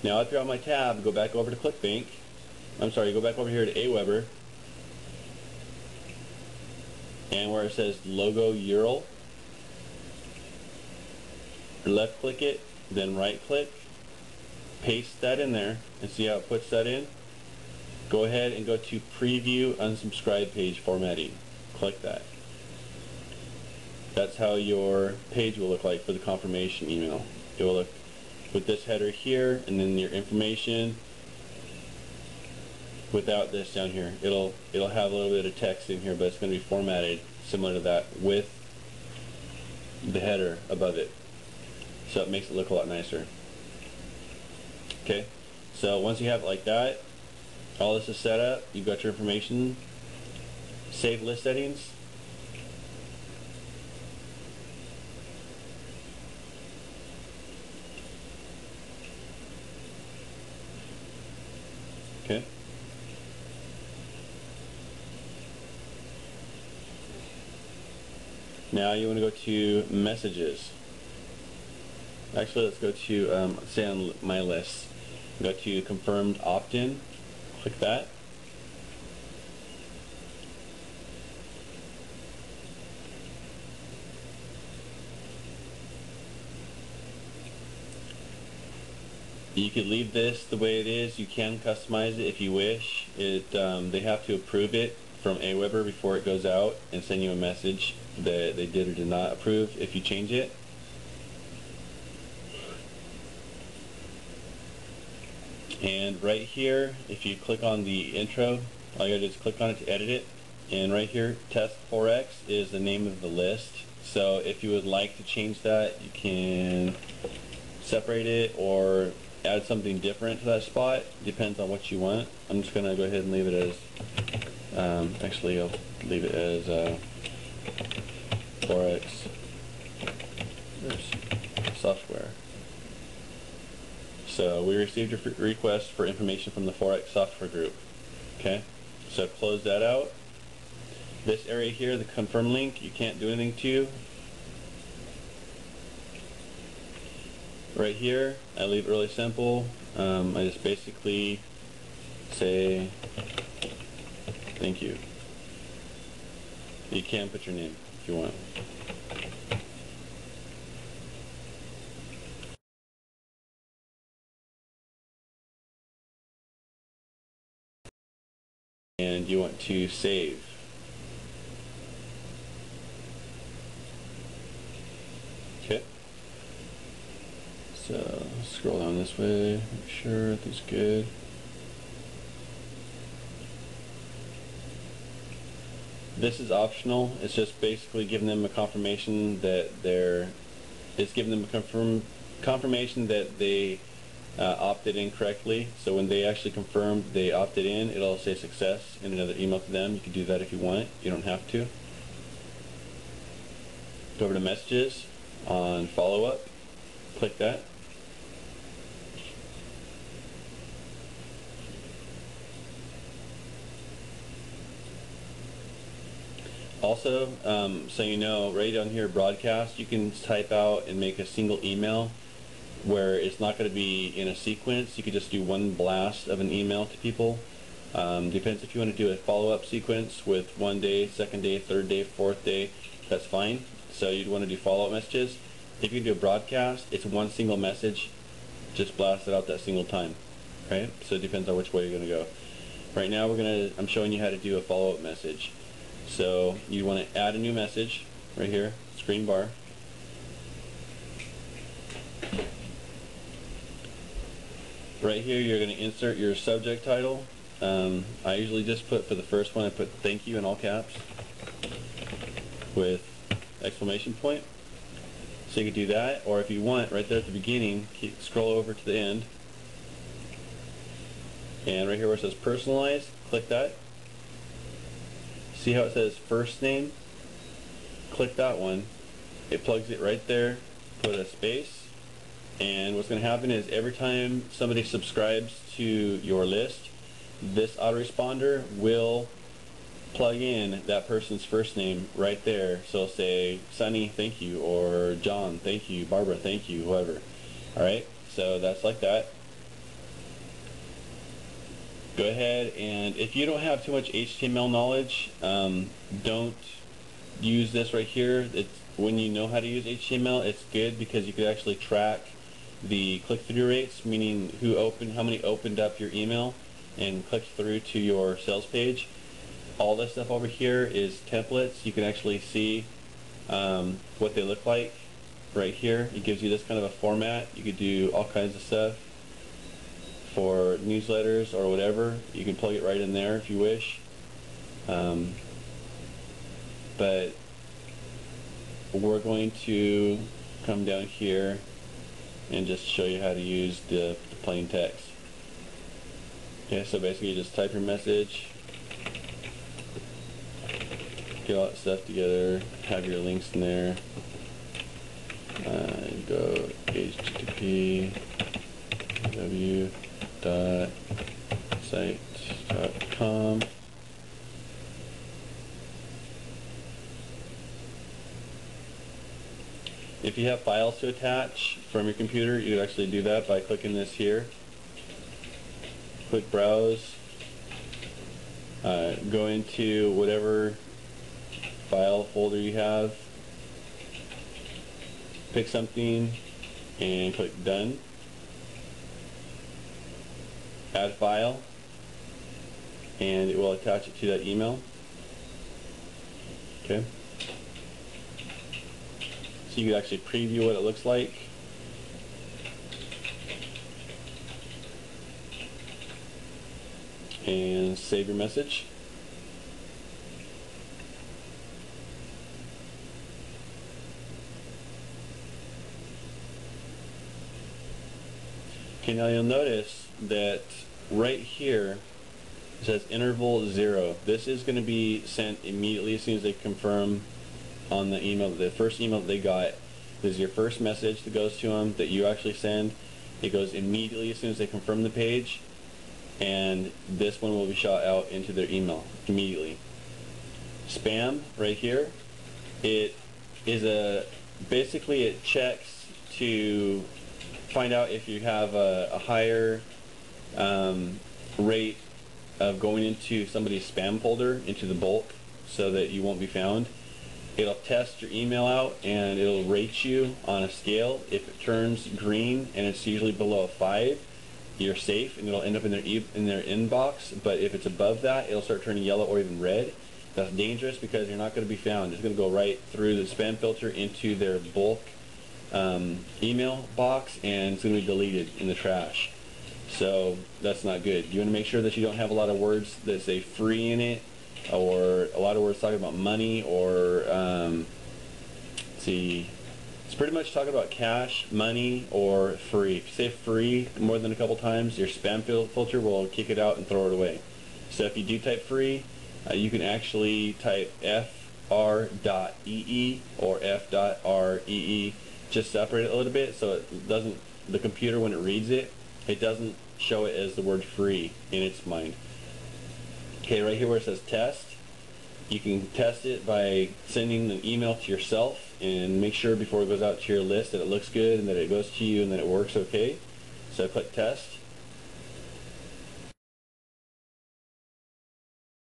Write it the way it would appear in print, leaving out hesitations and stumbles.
Now if you're on my tab, go back over to ClickBank. I'm sorry, go back over here to Aweber, and where it says logo URL, left click it, then right click, paste that in there, and see how it puts that in. Go ahead and go to preview unsubscribe page formatting. Click that. That's how your page will look like for the confirmation email. It will look with this header here, and then your information without this down here. It'll have a little bit of text in here, but it's going to be formatted similar to that with the header above it. So it makes it look a lot nicer. Okay, so once you have it like that, all this is set up, you've got your information, save list settings. Okay. Now you want to go to messages. Actually, let's go to, say on my list, go to confirmed opt-in, click that. You could leave this the way it is. You can customize it if you wish. They have to approve it from Aweber before it goes out and send you a message that they did or did not approve if you change it. And right here, if you click on the intro, all you gotta do is click on it to edit it. And right here, test 4x is the name of the list. So if you would like to change that, you can separate it or add something different to that spot. Depends on what you want. I'm just gonna go ahead and leave it as, actually I'll leave it as 4x software. So we received a request for information from the 4x software group. Okay, so close that out. This area here, the confirm link, you can't do anything to. Right here, I leave it really simple. I just basically say thank you. You can put your name if you want. And you want to save. Okay. So scroll down this way, make sure everything's good. This is optional. It's just basically giving them a confirmation that it's giving them a confirmation that they opted in correctly. So when they actually confirm they opted in, it'll say success in another email to them. You can do that if you want. You don't have to. Go over to messages on follow up. Click that. Also, so you know, right down here, broadcast, you can type out and make a single email where it's not going to be in a sequence. You could just do one blast of an email to people. Depends if you want to do a follow-up sequence with 1 day, 2nd day, 3rd day, 4th day, that's fine. So you'd want to do follow-up messages. If you do a broadcast, it's one single message, just blast it out that single time, right? So it depends on which way you're going to go. Right now I'm showing you how to do a follow-up message. So you want to add a new message right here, screen bar. Right here you're going to insert your subject title. I usually just put, for the first one, I put thank you in all caps with exclamation point. So you can do that, or if you want, right there at the beginning, scroll over to the end, and right here where it says personalize, click that. See how it says first name? Click that one. It plugs it right there. Put a space. And what's going to happen is every time somebody subscribes to your list, this autoresponder will plug in that person's first name right there. So it'll say Sonny, thank you, or John, thank you, Barbara, thank you, whoever. Alright, so that's like that. go ahead, and if you don't have too much HTML knowledge, don't use this right here. When you know how to use HTML, it's good because you could actually track the click-through rates, meaning how many opened up your email and clicked through to your sales page. All this stuff over here is templates. You can actually see what they look like right here. It gives you this kind of a format. You could do all kinds of stuff for newsletters or whatever. You can plug it right in there if you wish. But we're going to come down here and just show you how to use the plain text. Okay, so basically you just type your message, get all that stuff together, have your links in there, go http://www.site.com. If you have files to attach from your computer, you can actually do that by clicking this here. Click Browse. Go into whatever file folder you have. Pick something and click Done. Add file, and it will attach it to that email. Okay. So you can actually preview what it looks like. And save your message. Okay, now you'll notice that right here it says interval 0. This is going to be sent immediately as soon as they confirm on the email. The first email that they got, this is your first message that goes to them that you actually send. It goes immediately as soon as they confirm the page, and this one will be shot out into their email immediately. Spam right here, it is basically it checks to find out if you have a higher rate of going into somebody's spam folder, into the bulk, so that you won't be found. It'll test your email out and it'll rate you on a scale. If it turns green and it's usually below a 5, you're safe and it'll end up in their inbox. But if it's above that, it'll start turning yellow or even red. That's dangerous because you're not going to be found. It's going to go right through the spam filter into their bulk email box, and it's going to be deleted in the trash. So that's not good. You want to make sure that you don't have a lot of words that say free in it, or a lot of words talking about money, or it's pretty much talking about cash, money, or free. If you say free more than a couple times, your spam filter will kick it out and throw it away. So if you do type free, you can actually type fr.ee or f.ree, just separate it a little bit so it doesn't, the computer when it reads it, it doesn't show it as the word free in its mind. Okay, right here where it says test, you can test it by sending an email to yourself and make sure before it goes out to your list that it looks good and that it goes to you and that it works okay. So click test.